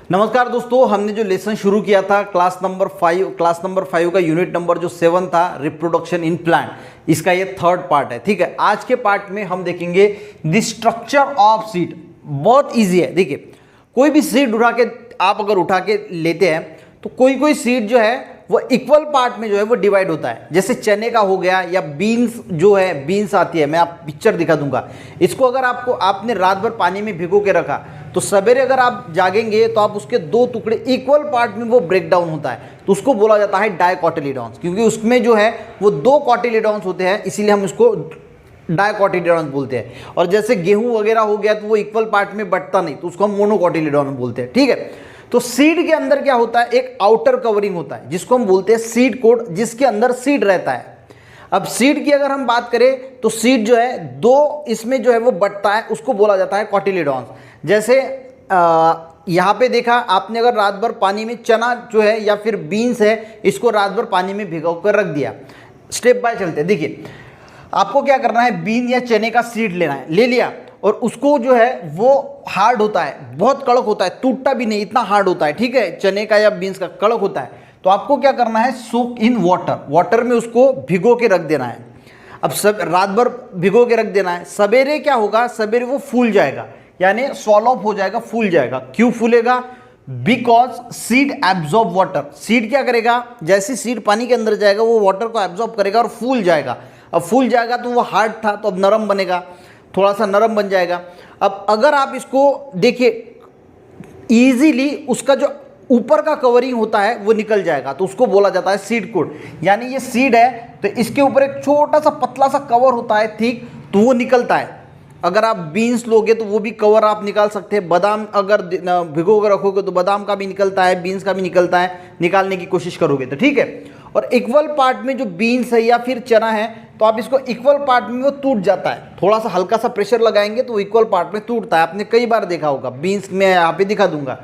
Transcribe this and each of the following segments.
नमस्कार दोस्तों, हमने जो लेसन शुरू किया था क्लास नंबर 5 का यूनिट नंबर जो 7 था, रिप्रोडक्शन इन प्लांट, इसका ये थर्ड पार्ट है। ठीक है, आज के पार्ट में हम देखेंगे द स्ट्रक्चर ऑफ सीड। बहुत इजी है। देखिए, कोई भी सीड अगर उठा के लेते हैं तो कोई सीड जो है वो इक्वल पार्ट में जो है वो डिवाइड होता है। जैसे चने का हो गया या बीन्स जो है, बीन्स आती है, मैं आप पिक्चर दिखा दूंगा। इसको अगर आपने रात भर पानी में भिगो के रखा तो सवेरे अगर आप जागेंगे तो आप उसके दो टुकड़े इक्वल पार्ट में वो ब्रेक डाउन होता है, तो उसको बोला जाता है डाइकोटिलीडॉन्स, क्योंकि उसमें जो है वो दो कॉटिलीडॉन्स होते हैं, इसीलिए हम उसको डाइकोटिलीडॉन्स बोलते हैं। और जैसे गेहूं वगैरह हो गया तो वो इक्वल पार्ट में बटता नहीं, तो उसको हम मोनोकॉटिलीडॉन बोलते हैं। ठीक है, तो सीड के अंदर क्या होता है, एक आउटर कवरिंग होता है जिसको हम बोलते हैं सीड कोट, जिसके अंदर सीड रहता है। अब सीड की अगर हम बात करें तो सीड जो है दो इसमें जो है वो बटता है, उसको बोला जाता है कॉटिलीडॉन्स। जैसे यहाँ पे देखा आपने, अगर रात भर पानी में चना जो है या फिर बीन्स है, इसको रात भर पानी में भिगो कर रख दिया। स्टेप बाय चलते हैं। देखिए, आपको क्या करना है, बीन या चने का सीड लेना है, ले लिया, और उसको जो है वो हार्ड होता है, बहुत कड़क होता है, टूटता भी नहीं, इतना हार्ड होता है। ठीक है, चने का या बीन्स का कड़क होता है। तो आपको क्या करना है, सोक इन वाटर में उसको भिगो के रख देना है। अब सब रात भर भिगो के रख देना है। सवेरे क्या होगा, सवेरे वो फूल जाएगा, यानी सॉल्व हो जाएगा, फूल जाएगा। क्यों फूलेगा? Because seed absorb water. Seed क्या करेगा, जैसे सीड पानी के अंदर जाएगा वो वाटर को एब्जॉर्ब करेगा और फूल जाएगा। अब फूल जाएगा तो वो हार्ड था तो अब नरम बनेगा, थोड़ा सा नरम बन जाएगा। अब अगर आप इसको देखिए इजीली, उसका जो ऊपर का कवरिंग होता है वो निकल जाएगा, तो उसको बोला जाता है सीड कोट। यानी ये सीड है तो इसके ऊपर एक छोटा सा पतला सा कवर होता है, ठीक, तो वो निकलता है। अगर आप बीन्स लोगे तो वो भी कवर आप निकाल सकते हैं। बादाम अगर भिगो कर रखोगे तो बादाम का भी निकलता है, बीन्स का भी निकलता है, निकालने की कोशिश करोगे तो। ठीक है, और इक्वल पार्ट में जो बीन्स है या फिर चना है तो आप इसको इक्वल पार्ट में वो टूट जाता है, थोड़ा सा हल्का सा प्रेशर लगाएंगे तो वो इक्वल पार्ट में टूटता है। आपने कई बार देखा होगा, बीन्स में यहाँ पे दिखा दूंगा।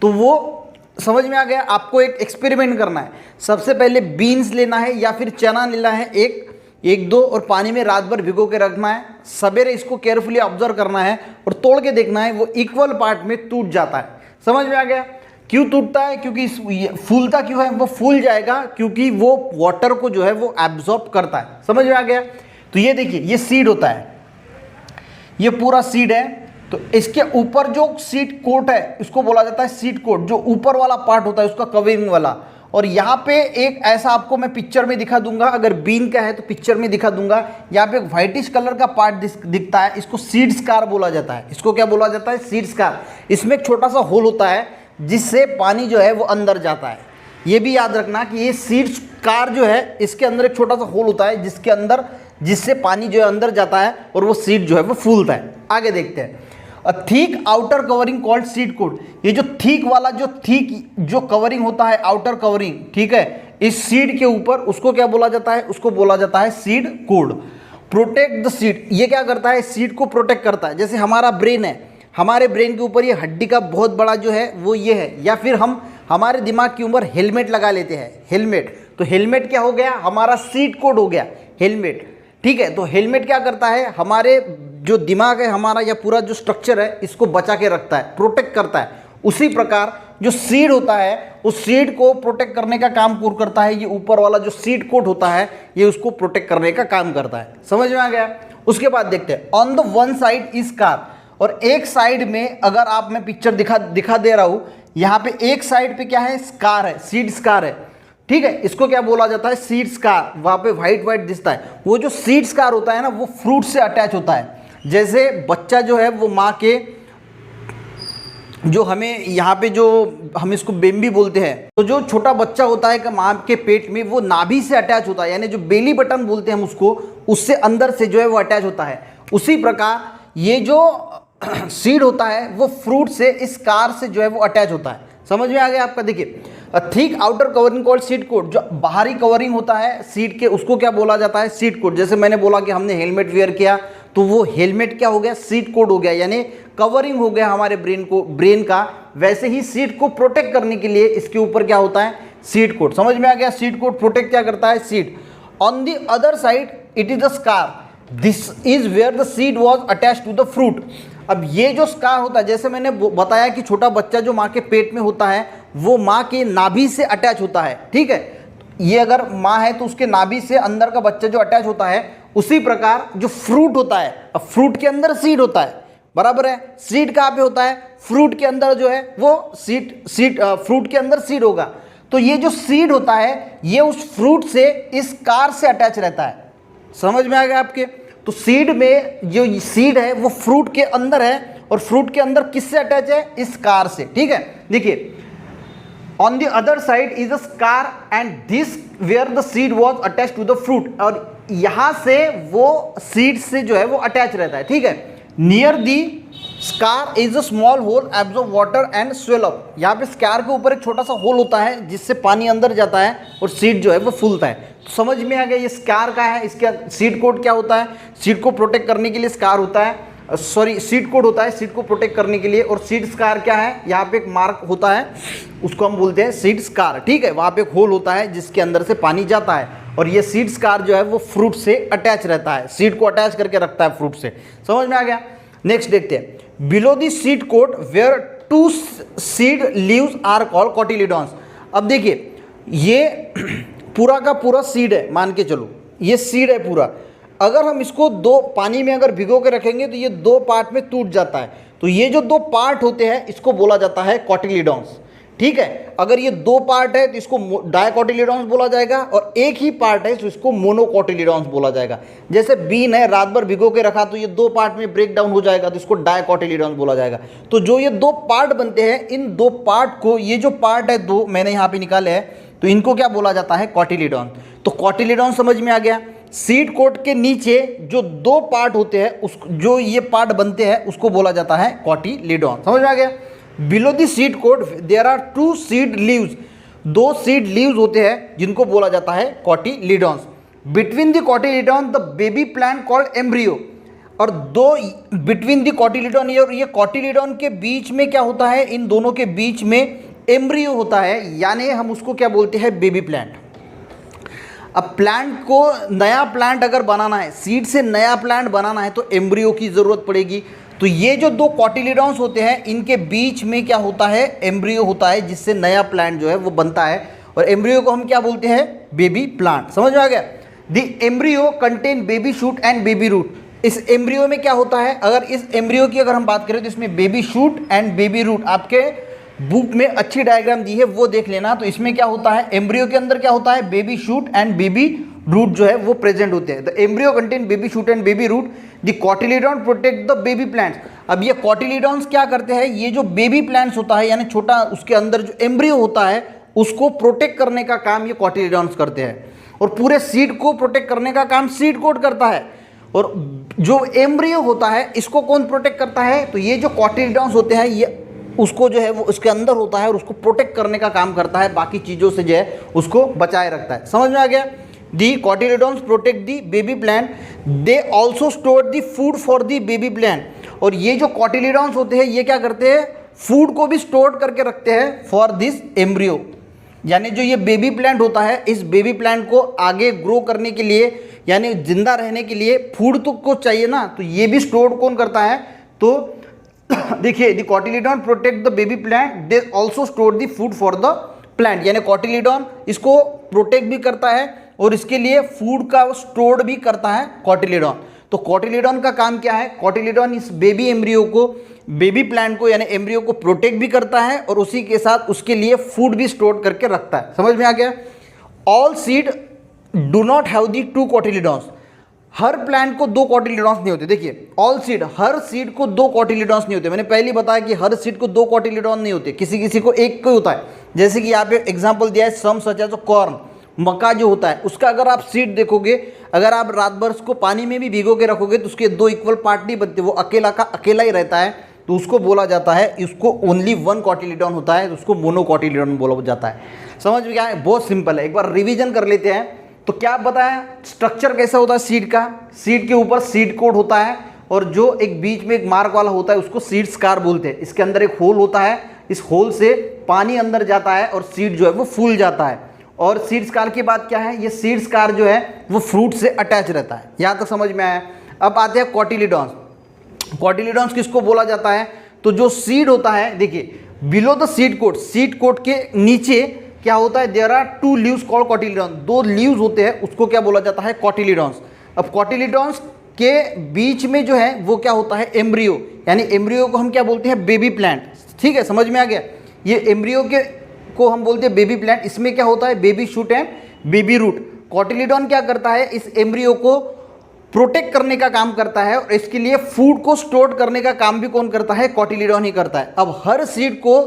तो वो समझ में आ गया। आपको एक एक्सपेरिमेंट करना है। सबसे पहले बीन्स लेना है या फिर चना लेना है, एक दो, और पानी में रात भर भिगो के रखना है। सवेरे इसको केयरफुली ऑब्जर्व करना है और तोड़ के देखना है, वो इक्वल पार्ट में टूट जाता है। समझ में आ गया क्यों टूटता है? क्योंकि फूलता क्यों है, वो फूल जाएगा क्योंकि वो वाटर को जो है वो एब्जॉर्ब करता है। समझ में आ गया? तो ये देखिए, ये सीड होता है, ये पूरा सीड है। तो इसके ऊपर जो सीड कोट है इसको बोला जाता है सीड कोट, जो ऊपर वाला पार्ट होता है उसका कवरिंग वाला। और यहाँ पे एक ऐसा आपको मैं पिक्चर में दिखा दूंगा, अगर बीन का है तो पिक्चर में दिखा दूंगा। यहाँ पे एक व्हाइटिश कलर का पार्ट दिखता है, इसको सीड स्कार बोला जाता है। इसको क्या बोला जाता है? Seed scar. इसमें एक छोटा सा होल होता है जिससे पानी जो है वो अंदर जाता है। ये भी याद रखना कि ये सीड स्कार जो है, इसके अंदर एक छोटा सा होल होता है जिससे पानी जो है अंदर जाता है और वो सीड जो है वो फूलता है। आगे देखते हैं। A thick outer covering called seed coat. ये जो थिक वाला जो कवरिंग होता है, आउटर कवरिंग, ठीक है, इस सीड के ऊपर, उसको क्या बोला जाता है? उसको बोला जाता है seed coat. Protect the seed. ये क्या करता है? सीड को प्रोटेक्ट करता है। जैसे हमारा ब्रेन है, हमारे ब्रेन के ऊपर ये हड्डी का बहुत बड़ा जो है वो ये है, या फिर हम हमारे दिमाग के ऊपर हेलमेट लगा लेते हैं, हेलमेट। तो हेलमेट क्या हो गया? हमारा सीड कोट हो गया, हेलमेट। ठीक है, तो हेलमेट क्या करता है? हमारे जो दिमाग है हमारा, या पूरा जो स्ट्रक्चर है, इसको बचा के रखता है, प्रोटेक्ट करता है। उसी प्रकार जो सीड होता है, उस सीड को प्रोटेक्ट करने का काम पूरा करता है ये ऊपर वाला जो सीड कोट होता है, ये उसको प्रोटेक्ट करने का काम करता है। समझ में आ गया? उसके बाद देखते हैं, on the one side is scar. और एक साइड में, अगर आप, मैं पिक्चर दिखा दे रहा हूं, यहाँ पे एक साइड पे क्या है? स्कार है, सीड स्कार है। ठीक है, इसको क्या बोला जाता है? Seed scar. वहां पे व्हाइट दिखता है, वो जो सीड स्कार होता है ना, वो फ्रूट से अटैच होता है। जैसे बच्चा जो है वो माँ के, जो हमें यहाँ पे जो हम इसको बेबी बोलते हैं, तो जो छोटा बच्चा होता है कि माँ के पेट में, वो नाभि से अटैच होता है, यानी जो बेली बटन बोलते हैं हम उसको, उससे अंदर से जो है वो अटैच होता है। उसी प्रकार ये जो सीड होता है वो फ्रूट से, इस कार से जो है वो अटैच होता है। समझ में आ गया आपका? देखिए, thick outer covering called seed coat. जो बाहरी कवरिंग होता है सीड के, उसको क्या बोला जाता है? Seed coat. जैसे मैंने बोला कि हमने हेलमेट वेयर किया तो वो हेलमेट क्या हो गया? सीड कोट हो गया, यानी कवरिंग हो गया हमारे ब्रेन का। वैसे ही सीड को प्रोटेक्ट करने के लिए इसके ऊपर क्या होता है? Seed coat. समझ में आ गया? सीड कोट प्रोटेक्ट क्या करता है? Seed. On the other side it is the scar. This is where the seed was attach to the fruit. अब ये जो स्कार होता है, जैसे मैंने बताया कि छोटा बच्चा जो माँ के पेट में होता है वो माँ के नाभि से अटैच होता है, ठीक है। ये अगर माँ है तो उसके नाभि से अंदर का बच्चा जो अटैच होता है, उसी प्रकार जो फ्रूट होता है, अब फ्रूट के अंदर सीड होता है, बराबर है। सीड कहाँ पे होता है? फ्रूट के अंदर जो है वो फ्रूट के अंदर सीड होगा। तो ये जो सीड होता है ये उस फ्रूट से इस कार से अटैच रहता है। समझ में आ गया आपके? तो सीड में जो सीड है वो फ्रूट के अंदर है, और फ्रूट के अंदर किससे अटैच है? इस कार से, ठीक है। देखिए, on the other side is a scar and this where the seed was attach to the fruit, और यहां से वो सीड से जो है वो अटैच रहता है, ठीक है। Near the scar is a small hole absorb water and swell up. यहाँ पे स्कार के ऊपर एक छोटा सा होल होता है जिससे पानी अंदर जाता है और सीड जो है वो फूलता है। तो समझ में आ गया ये स्कार का है। इसका सीड कोट क्या होता है? सीड को प्रोटेक्ट करने के लिए स्कार होता है, सॉरी सीड कोट होता है सीड को प्रोटेक्ट करने के लिए। और सीड स्कार क्या है? यहाँ पे एक मार्क होता है, उसको हम बोलते हैं सीड स्कार, ठीक है। वहाँ पे एक होल होता है जिसके अंदर से पानी जाता है, और ये सीड स्कार जो है वो फ्रूट से अटैच रहता है, सीड को अटैच करके रखता है फ्रूट से। समझ में आ गया? नेक्स्ट देखते हैं, below the seed coat where two seed leaves are called cotyledons. अब देखिए, ये पूरा का पूरा सीड है, मान के चलो ये सीड है पूरा। अगर हम इसको दो पानी में अगर भिगो के रखेंगे तो ये दो पार्ट में टूट जाता है। तो ये जो दो पार्ट होते हैं इसको बोला जाता है कॉटिलिडॉन्स, ठीक है। अगर ये दो पार्ट है तो इसको डायकोटिलिडॉन्स बोला जाएगा, और एक ही पार्ट है तो इसको मोनोकोटिलिडॉन्स बोला जाएगा। जैसे बीन है, रात भर भिगो के रखा तो ये दो पार्ट में ब्रेक डाउन हो जाएगा तो इसको डायकोटिलिडॉन्स बोला जाएगा। तो जो ये दो पार्ट बनते हैं, इन दो पार्ट को, ये जो पार्ट है दो मैंने यहाँ पे निकाले हैं, तो इनको क्या बोला जाता है? कॉटिलिडॉन। तो कॉटिलिडॉन समझ में आ गया। सीड कोट के नीचे जो दो पार्ट होते हैं, उस जो ये पार्ट बनते हैं उसको बोला जाता है कॉटिलिडॉन। समझ में आ गया? Below the seed coat there are two seed leaves, दो सीड लीव्स होते हैं जिनको बोला जाता है cotyledons. Between the cotyledon the baby plant called embryo, और दो बिटवीन द कॉटिलिडॉन और ये कॉटिलिडॉन के बीच में क्या होता है? इन दोनों के बीच में एम्ब्रियो होता है, यानी हम उसको क्या बोलते हैं? Baby plant. अब प्लांट को, नया प्लांट अगर बनाना है, सीड से नया प्लांट बनाना है तो एम्ब्रियो की ज़रूरत पड़ेगी। तो ये जो दो कॉटिलिडॉन्स होते हैं इनके बीच में क्या होता है? एम्ब्रियो होता है, जिससे नया प्लांट जो है वो बनता है, और एम्ब्रियो को हम क्या बोलते हैं? Baby plant. समझ में आ गया? The embryo contain baby shoot and baby root. इस एम्ब्रियो में क्या होता है? अगर इस एम्ब्रियो की अगर हम बात करें तो इसमें baby shoot and baby root, आपके बुक में अच्छी डायग्राम दी है वो देख लेना। तो इसमें क्या होता है? एम्ब्रियो के अंदर क्या होता है? Baby shoot and baby root जो है वो प्रेजेंट होते हैं। The embryo contain baby shoot and baby root, the cotyledon protect the baby plants. अब ये कॉटिलिडॉन्स क्या करते हैं? ये जो बेबी प्लांट्स होता है, यानी छोटा उसके अंदर जो एम्ब्रियो होता है उसको प्रोटेक्ट करने का काम ये कॉटिलिडॉन्स करते हैं, और पूरे सीड को प्रोटेक्ट करने का काम सीड कोट करता है। और जो एम्ब्रियो होता है इसको कौन प्रोटेक्ट करता है? तो ये जो कॉटिलिडॉन्स होते हैं ये उसको जो है वो उसके अंदर होता है और उसको प्रोटेक्ट करने का काम करता है, बाकी चीज़ों से जो है उसको बचाए रखता है। समझ में आ गया? The cotyledons protect the baby plant, they also store the food for the baby plant. और ये जो कॉटिलिडॉन्स होते हैं ये क्या करते हैं? फूड को भी स्टोर करके रखते हैं फॉर दिस एम्ब्रियो। यानी जो ये बेबी प्लांट होता है, इस बेबी प्लांट को आगे ग्रो करने के लिए, यानी जिंदा रहने के लिए फूड तो को चाहिए ना, तो ये भी स्टोर कौन करता है? तो देखिए, the cotyledon protect the baby plant, they also store the food for the plant. यानी कॉटिलिडॉन इसको प्रोटेक्ट भी करता है और इसके लिए फूड का स्टोर भी करता है कॉटिलिडॉन। तो कॉटिलिडॉन का काम क्या है? कॉटिलिडॉन इस बेबी एम्ब्रियो को, बेबी प्लांट को यानी एम्ब्रियो को प्रोटेक्ट भी करता है और उसी के साथ उसके लिए फूड भी स्टोर करके रखता है। समझ में आ गया? All seed do not have the two cotyledons. हर प्लांट को दो कॉटिलिडॉन्स नहीं होते। देखिए, ऑल सीड, हर सीड को दो कॉटिलिडॉन्स नहीं होते। मैंने पहले बताया कि हर सीड को दो कॉटिलिडॉन नहीं होते, किसी किसी को एक को होता है। जैसे कि यहाँ पे एग्जांपल दिया है, सम सच एज कॉर्न, मक्का जो होता है उसका अगर आप सीड देखोगे, अगर आप रात भर उसको पानी में भी भिगो के रखोगे तो उसके दो इक्वल पार्ट नहीं बनते, वो अकेला का अकेला ही रहता है। तो उसको बोला जाता है, इसको ओनली वन कॉटिलिडॉन होता है तो उसको मोनोकॉटिलिडॉन बोला जाता है। समझ में क्या है? बहुत सिंपल है, एक बार रिविजन कर लेते हैं। तो क्या आप बताएं स्ट्रक्चर कैसा होता है सीड का? सीड के ऊपर सीड कोड होता है और जो एक बीच में एक मार्क वाला होता है उसको सीड स्कार बोलते हैं। इसके अंदर एक होल होता है, इस होल से पानी अंदर जाता है और सीड जो है वो फूल जाता है। और सीड्स कार की बात क्या है, ये सीड्स कार जो है वो फ्रूट से अटैच रहता है। यहाँ तक समझ में आया। अब आते हैं कॉटिलीडॉन्स। कॉटिलीडॉन्स किसको बोला जाता है, तो जो सीड होता है, देखिए बिलो द सीड कोट के नीचे क्या होता है, there are 2 leaves called cotyledon, 2 leaves होते हैं, उसको क्या बोला जाता है, कॉटिलीडॉन्स। अब कॉटिलीडॉन्स के बीच में जो है वो क्या होता है, एम्ब्रियो, यानी एम्ब्रियो को हम क्या बोलते हैं, बेबी प्लांट। ठीक है, समझ में आ गया। ये एम्ब्रियो के को हम बोलते हैं बेबी प्लांट। इसमें क्या होता है, baby shoot and baby root. Cotyledon क्या करता है, इस एम्ब्रियो को प्रोटेक्ट करने का काम करता है, और इसके लिए फूड को स्टोर करने का काम भी कौन करता है, कॉटिलीडॉन ही करता है। अब हर सीड को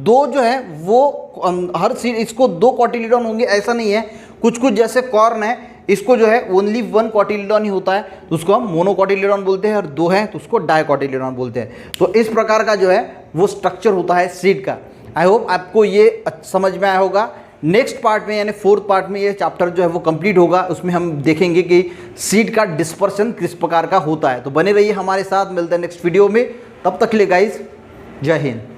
2 जो है वो हर सीड इसको 2 कॉटिलीडॉन होंगे ऐसा नहीं है। कुछ कुछ जैसे कॉर्न है, इसको जो है ओनली 1 कॉटिलीडॉन ही होता है, तो उसको हम मोनोकॉटिलीडॉन बोलते हैं, और 2 है तो उसको डाइकॉटिलीडॉन बोलते हैं। तो इस प्रकार का जो है वो स्ट्रक्चर होता है सीड का। आई होप आपको ये समझ में आया होगा। नेक्स्ट पार्ट में यानी 4th पार्ट में ये चैप्टर जो है वो कंप्लीट होगा, उसमें हम देखेंगे कि सीड का डिस्पर्शन किस प्रकार का होता है। तो बने रहिए हमारे साथ, मिलते हैं नेक्स्ट वीडियो में। तब तक के लिए गाइस, जय हिंद।